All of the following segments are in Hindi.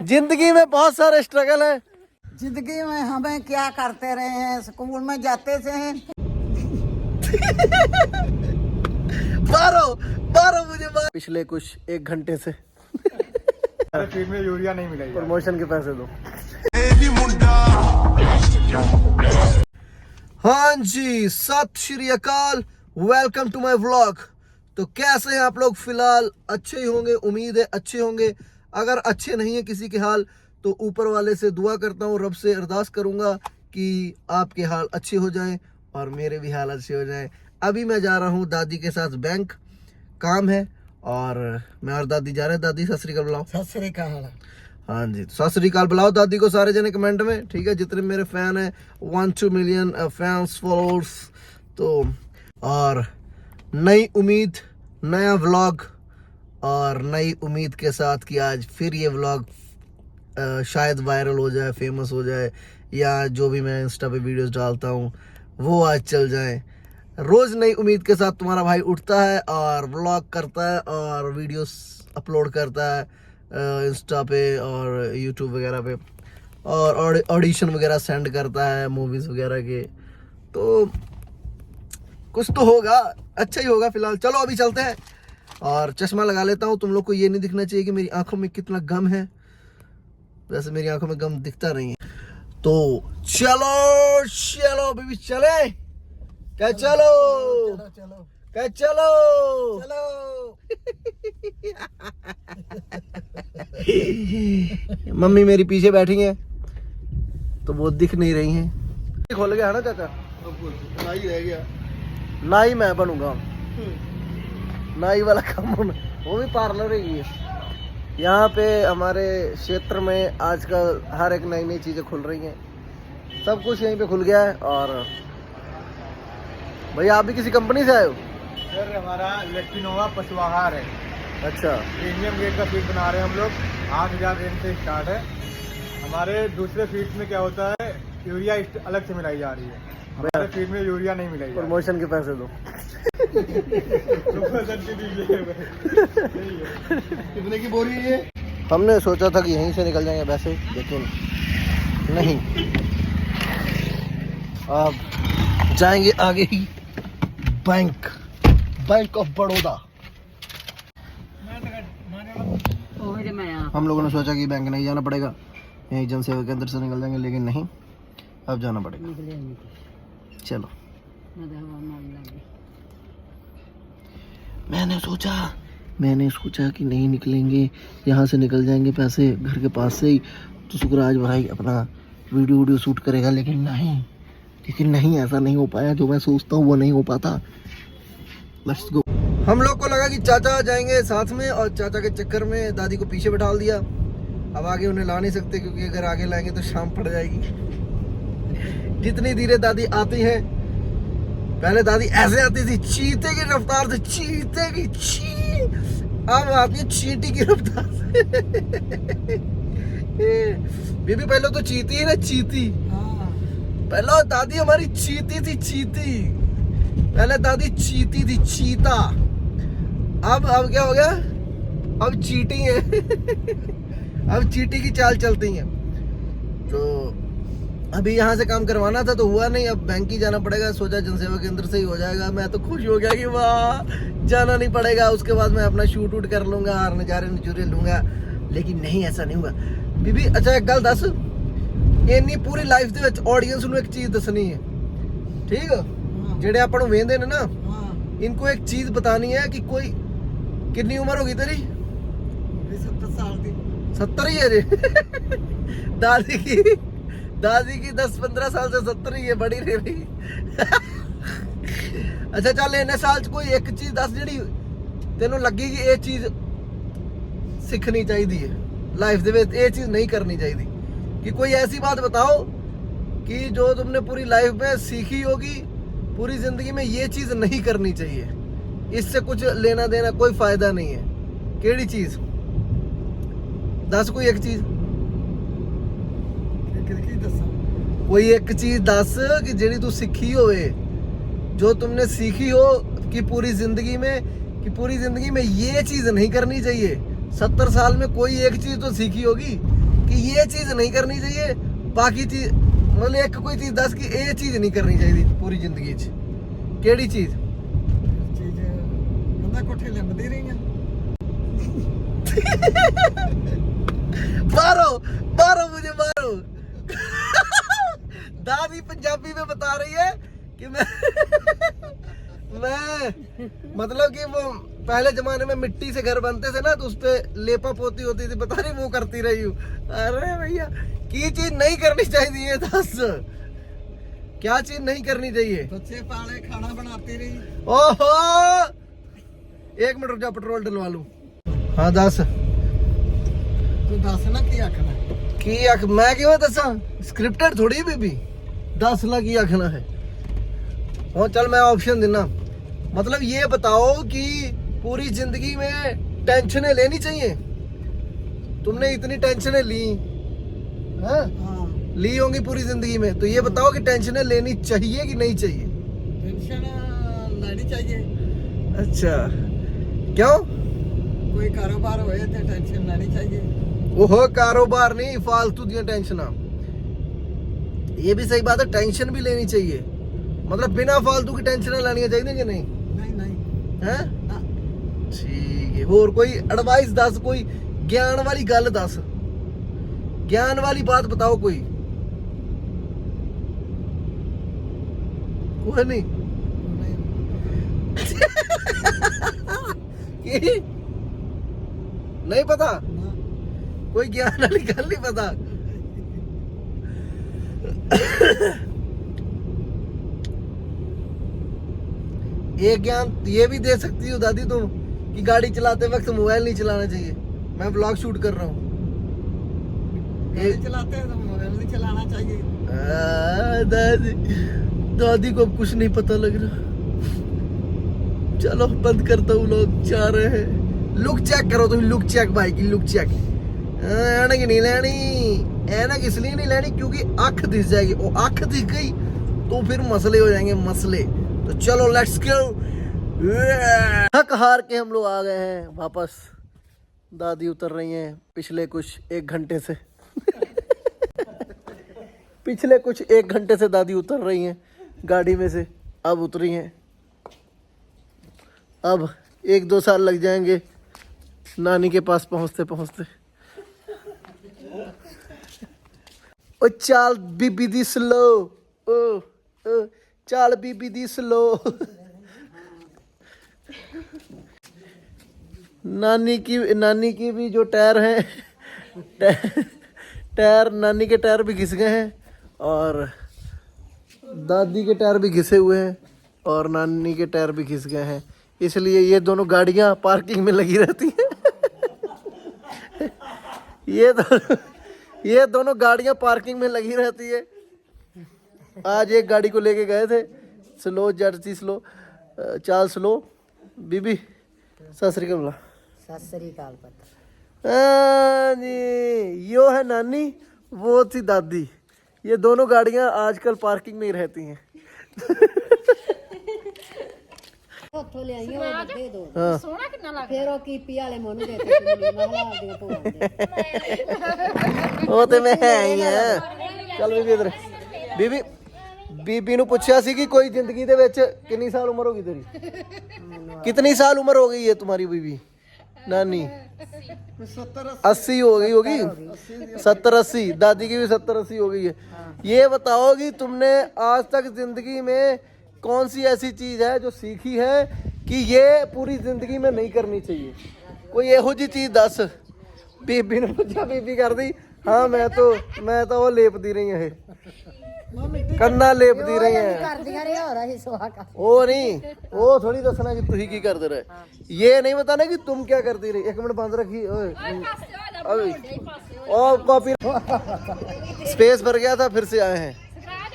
जिंदगी में बहुत सारे स्ट्रगल है। जिंदगी में हमें क्या करते रहे हैं, स्कूल में जाते थे। बारो मुझे पिछले कुछ 1 घंटे से फीड में यूरिया नहीं मिला। प्रमोशन के पैसे दो। हाँ जी, सत श्री अकाल, वेलकम टू माय व्लॉग। तो कैसे हैं आप लोग? फिलहाल अच्छे ही होंगे, उम्मीद है अच्छे होंगे। अगर अच्छे नहीं है किसी के हाल तो ऊपर वाले से दुआ करता हूँ, रब से अरदास करूँगा कि आपके हाल अच्छे हो जाएं और मेरे भी हाल अच्छे हो जाएं। अभी मैं जा रहा हूँ दादी के साथ बैंक, काम है और मैं और दादी जा रहे हैं। दादी सत श्री अकाल बुलाओ। सत श्री अकाल। हाँ जी, सत श्री अकाल बुलाओ दादी को सारे जने कमेंट में, ठीक है? जितने मेरे फैन हैं 1-2 मिलियन फैंस फॉलोअर्स। तो और नई उम्मीद, नया व्लॉग और नई उम्मीद के साथ कि आज फिर ये व्लॉग शायद वायरल हो जाए, फेमस हो जाए, या जो भी मैं इंस्टा पे वीडियोस डालता हूँ वो आज चल जाए। रोज़ नई उम्मीद के साथ तुम्हारा भाई उठता है और व्लॉग करता है और वीडियोस अपलोड करता है इंस्टा पे और यूट्यूब वगैरह पे, और ऑडिशन वगैरह सेंड करता है मूवीज़ वगैरह के। तो कुछ तो होगा, अच्छा ही होगा फिलहाल। चलो अभी चलते हैं और चश्मा लगा लेता हूँ। तुम लोग को ये नहीं दिखना चाहिए कि मेरी आंखों में कितना गम है, वैसे मेरी आंखों में गम दिखता नहीं है। तो चलो चलो बेबी, चले क्या? चलो चलो क्या? चलो चलो। मम्मी मेरी पीछे बैठी है तो वो दिख नहीं रही हैं। खोल गया है ना चाचा? नाई रह गया। नाई मैं बनूंगा, नाई वाला काम होना, वो भी पार्लर ही है। यहाँ पे हमारे क्षेत्र में आजकल हर एक नई नई चीज़ें खुल रही हैं, सब कुछ यहीं पे खुल गया है। और भैया आप भी किसी कंपनी से आए हो? सर हमारा लेक्टिनोवा पशुआहार है। अच्छा, प्रीमियम ग्रेड का फीड बना रहे हैं हम लोग। 8,000 रेंज से स्टार्ट है। हमारे दूसरे फीड में क्या होता है, यूरिया अलग से मिलाई जा रही है। हमारे फीड में यूरिया नहीं मिलाई। प्रमोशन के पैसे दो। कितने की बोरी है ये? हमने सोचा था कि यहीं से निकल जाएंगे वैसे, लेकिन नहीं, अब जाएंगे आगे ही बैंक ऑफ बड़ौदा। हम लोगों ने सोचा कि बैंक नहीं जाना पड़ेगा, यहीं जन सेवा केंद्र से निकल जाएंगे, लेकिन नहीं, अब जाना पड़ेगा। चलो, मैंने सोचा कि नहीं निकलेंगे, यहाँ से निकल जाएंगे पैसे घर के पास से ही, तो सुखराज भाई अपना वीडियो शूट करेगा। लेकिन नहीं, ऐसा नहीं हो पाया। जो मैं सोचता हूँ वो नहीं हो पाता। Let's go. हम लोग को लगा कि चाचा जाएंगे साथ में, और चाचा के चक्कर में दादी को पीछे बैठा दिया। अब आगे उन्हें ला नहीं सकते, क्योंकि अगर आगे लाएंगे तो शाम पड़ जाएगी। जितनी धीरे दादी आती है, पहले दादी ऐसे आती थी चीते की रफ्तार से, चीते की अब आती है चींटी की रफ्तार से। बीबी पहले तो चीती ही ना, चीती। पहले दादी हमारी चीती थी, चीती। पहले दादी चीती थी, चीता। अब क्या हो गया? अब चीटी है। अब चीटी की चाल चलती है। तो अभी यहाँ से काम करवाना था तो हुआ नहीं, अब बैंक ही जाना पड़ेगा। सोचा जनसेवा केंद्र से ही हो जाएगा। मैं तो खुश हो गया कि वाह, जाना नहीं पड़ेगा। उसके बाद मैं अपना शूट वूट कर लूँगा और नज़ारे लूँगा। लेकिन नहीं, ऐसा नहीं हुआ। बीबी अच्छा एक गल दस, इन्नी पूरी लाइफ दे विच ऑडियंस नूं एक चीज़ दसनी है, ठीक है? जेडे आपां नूं वेंदे ने ना, इनको एक चीज़ बतानी है कि कोई, कितनी उम्र होगी तेरी? 70 साल की। 70 ही है जी। दादी की 10-15 साल से 70 ही है, बड़ी रह रही। अच्छा चल, इन्ने साल च कोई एक चीज दस जी तेनों लगी कि ये चीज सीखनी चाहिए लाइफ दे विच, ये चीज नहीं करनी चाहिए। कि कोई ऐसी बात बताओ कि जो तुमने पूरी लाइफ में सीखी होगी, पूरी जिंदगी में ये चीज नहीं करनी चाहिए, इससे कुछ लेना देना कोई फायदा नहीं है। केड़ी चीज दस, कोई एक चीज, कोई एक चीज दस कि जेड़ी तू सीखी होवे, जो तुमने सीखी हो कि पूरी जिंदगी में ये चीज नहीं करनी चाहिए। 70 साल में कोई एक चीज तो सीखी होगी कि ये चीज नहीं करनी चाहिए, बाकी चीज मतलब एक कोई चीज दस कि ये चीज नहीं करनी चाहिए पूरी जिंदगी च, केड़ी चीज? चीज बंदा कोठे लिंबदी रही है। मारो मारो मुझे मारो। दादी पंजाबी में बता रही है कि मैं मतलब कि वो पहले जमाने में मिट्टी से घर बनते थे ना, तो उस पे लेपा पोती होती थी, पता नहीं वो करती रही हूँ। अरे भैया की चीज नहीं करनी चाहिए ये दस, क्या चीज नहीं करनी चाहिए? बच्चे पाले खाना बनाती रही। ओहो 1 मिनट रुक जा, पेट्रोल डलवा लूं। हाँ दस तू दस ना की आखना की आख, मैं क्यों दसा? स्क्रिप्टेड थोड़ी बीबी, 10 लाख की आखना है। और चल मैं ऑप्शन देना, मतलब ये बताओ कि पूरी जिंदगी में टेंशनें लेनी चाहिए? तुमने इतनी टेंशनें ली हैं? हाँ ली होंगी पूरी जिंदगी में, तो ये बताओ कि टेंशनें लेनी चाहिए कि नहीं चाहिए? टेंशन लेनी चाहिए। अच्छा क्यों? कोई कारोबार होए तो टेंशन लेनी चाहिए। ओहो कारोबार नहीं, फालतू दी टेंशन। ये भी सही बात है, टेंशन भी लेनी चाहिए, मतलब बिना फालतू की टेंशन लेनी चाहिए कि नहीं? नहीं नहीं हैं? ना। ठीक है, और कोई एडवाइस दस, कोई ज्ञान वाली गल दस, ज्ञान वाली बात बताओ कोई। कोई नहीं? की? नहीं पता? ना। कोई ज्ञान वाली गल नहीं पता? एक ज्ञान ये भी दे सकती हो दादी तुम कि गाड़ी चलाते वक्त मोबाइल नहीं चलाना चाहिए। मैं व्लॉग शूट कर रहा हूँ। गाड़ी चलाते हैं तो मोबाइल नहीं चलाना चाहिए। दादी दादी को अब कुछ नहीं पता लग रहा। चलो बंद करता हूँ, लोग जा रहे हैं। लुक चेक करो तुम, लुक चेक भाई की लुक चेक। ऐनक नहीं लेनी, ऐनक इसलिए नहीं लेनी क्योंकि अख दिख जाएगी, और अख दिख गई तो फिर मसले हो जाएंगे मसले। तो चलो लेट्स गो। थक हार के हम लोग आ गए हैं वापस। दादी उतर रही हैं पिछले कुछ 1 घंटे से। पिछले कुछ 1 घंटे से दादी उतर रही हैं गाड़ी में से, अब उतरी हैं। अब 1-2 साल लग जाएंगे नानी के पास पहुंचते पहुंचते। ओ चाल बीबी दी स्लो, ओ चाल बीबी दी स्लो। नानी की भी जो टायर हैं, टायर नानी के टायर भी घिस गए हैं, और दादी के टायर भी घिसे हुए हैं, और नानी के टायर भी घिस गए हैं। इसलिए ये दोनों गाड़ियां पार्किंग में लगी रहती हैं। ये दोनों गाड़ियां पार्किंग में लगी रहती है। आज एक गाड़ी को लेके गए थे, स्लो जर्सी स्लो, चाल स्लो। बीबी सत श्री अकाल। सत श्री अकाल पता। हाँ जी, यो है नानी, वो थी दादी। ये दोनों गाड़ियां आजकल पार्किंग में ही रहती हैं। ਉੱਥੋਂ ਲਿਆਈਆਂ ਉਹ ਦੇ ਦੋ हाँ ਸੋਹਣਾ ਕਿੰਨਾ ਲੱਗਦਾ ਫਿਰ ਉਹ ਕੀਪੀ ਵਾਲੇ ਮੈਨੂੰ ਦੇ ਦਿੱਤੇ ਮਹਲਾ ਦੀਆਂ ਭੂਆ ਦੇ ਉਹ ਤੇ ਮੈਂ ਹੈ ਹੀ ਆ। ਚੱਲ ਬੀਬੀ ਇਧਰ। ਬੀਬੀ ਨੂੰ ਪੁੱਛਿਆ ਸੀ ਕਿ ਕੋਈ ਜ਼ਿੰਦਗੀ ਦੇ ਵਿੱਚ ਕਿੰਨੀ ਸਾਲ ਉਮਰ ਹੋ ਗਈ ਤੇਰੀ? कितनी साल उम्र हो गई है तुम्हारी बीबी नानी? 80 हो गई होगी, 70-80। दादी की भी 70-80 हो गई है। ये बताओ कि तुमने आज तक जिंदगी में कौन सी ऐसी चीज है जो सीखी है कि ये पूरी जिंदगी में नहीं करनी चाहिए? कोई ਇਹੋ जी चीज दस। बीबी ने पूछा, बीबी कर दी हाँ मैं तो वो लेपती रही है, ਕੰਨਾ लेपती रही है। ਕਰਦੀਆਂ ਰਹੇ ਹੋਰ ਅਸੀਂ ਸੁਹਾਗਾ वो नहीं, वो थोड़ी दसना कि तुही की करते रहे। ये नहीं बताना कि तुम क्या करती रही। 1 मिनट बंद रखी। और कॉपी स्पेस भर गया था, फिर से आए हैं।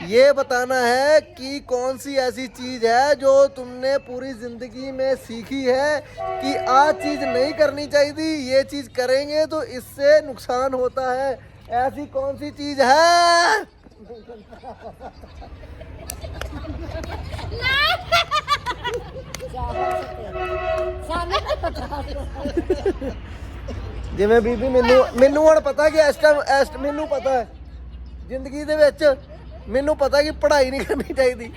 ये बताना है कि कौन सी ऐसी चीज है जो तुमने पूरी जिंदगी में सीखी है कि आज चीज नहीं करनी चाहिए, ये चीज करेंगे तो इससे नुकसान होता है। ऐसी कौन सी चीज है? ਸਾਨੂੰ ਤਾਂ ਪਤਾ ਜਿਵੇਂ ਬੀਬੀ ਮੈਨੂੰ ਹੁਣ ਪਤਾ ਕਿ ਇਸ ਟਾਈਮ ਮੈਨੂੰ ਪਤਾ ਹੈ ਜ਼ਿੰਦਗੀ ਦੇ ਵਿੱਚ ਮੈਨੂੰ ਪਤਾ ਕਿ ਪੜ੍ਹਾਈ ਨਹੀਂ ਕਰਨੀ ਚਾਹੀਦੀ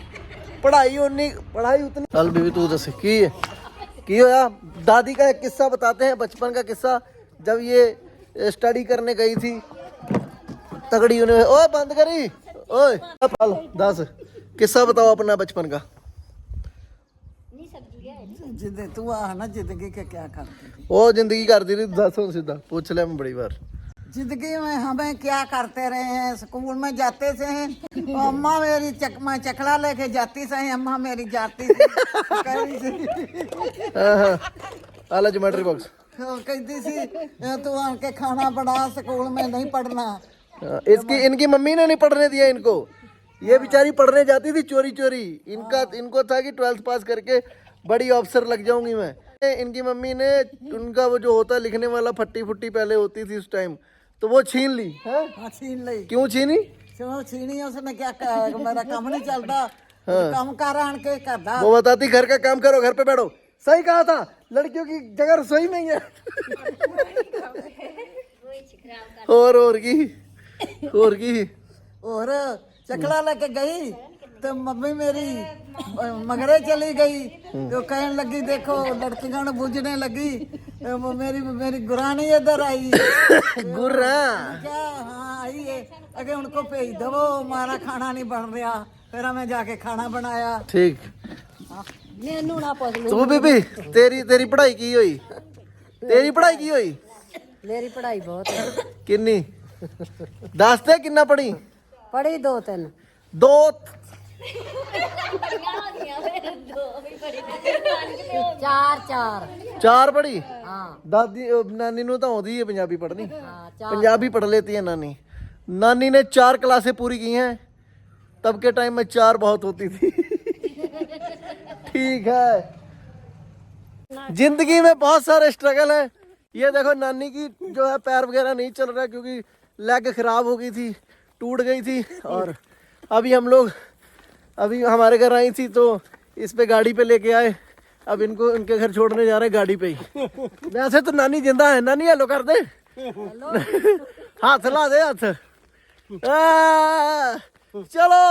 पढ़ाई उतनी। चल बीबी तू दस की होया। दादी का एक किस्सा बताते हैं, बचपन का किस्सा, जब ये स्टडी करने गई थी तगड़ी उन्हें। ओए बंद करी, ओए चल दस किस्सा बताओ अपना बचपन का। तू आ ना जिंदगी के क्या करती थी? ओ जिंदगी करती थी, दस सीधा पूछ लिया मैं बड़ी बार। जिंदगी में हमें क्या करते रहे हैं? स्कूल में जाते से अम्मा मेरी मैं चकला लेके जाती से, अम्मा मेरी जाती से आला ज्योमेट्री बॉक्स कहती सी तू आके खाना बना, स्कूल में नहीं पढ़ना। इनकी मम्मी ने नहीं पढ़ने दिया इनको, ये बेचारी पढ़ने जाती थी चोरी चोरी। इनको था कि 12th पास करके बड़ी अफसर लग जाऊंगी मैं। इनकी मम्मी ने उनका वो जो होता है लिखने वाला फट्टी फुट्टी पहले होती थी उस टाइम, तो वो छीन ली है। छीन ली। क्यों छीनी? छीनी उसने क्या मेरा काम नहीं चलता, काम कर आन के करदा। वो बताती घर का काम करो, घर पे बैठो। सही कहा था, लड़कियों की जगह रसोई में ही है। और चकला लेके गई तो मम्मी मेरी मगरे चली गई तो कहने लगी देखो लड़कियां ने बुझने लगी। वो मेरी गुरानी इधर आई। गुर्रा क्या? हाँ आई है। अगर उनको भेज दो, हमारा खाना नहीं बन रहा। फिर हमें जाके खाना बनाया। ठीक। मैनू ना पुछ लो। तू बीबी तेरी पढ़ाई की हुई? तेरी पढ़ाई की हुई? मेरी पढ़ाई बहुत है। किन्नी दस ते किन्ना पढ़ी? पढ़ी 2-3। दो चार पढ़ी। दादी नानी नु तो आउंदी है पंजाबी पढ़नी। पंजाबी पढ़ लेती है नानी। नानी ने 4 क्लासें पूरी की हैं, तब के टाइम में 4 बहुत होती थी। ठीक है, जिंदगी में बहुत सारे स्ट्रगल है। ये देखो नानी की जो है पैर वगैरह नहीं चल रहा क्योंकि लेग खराब हो गई थी, टूट गई थी। और अभी हमारे घर आई थी तो इस पे गाड़ी पे लेके आए। अब इनको इनके घर छोड़ने जा रहे हैं गाड़ी पे ही। वैसे तो नानी जिंदा है। नानी हेलो कर दे, हाथ ला दे हाथ। चलो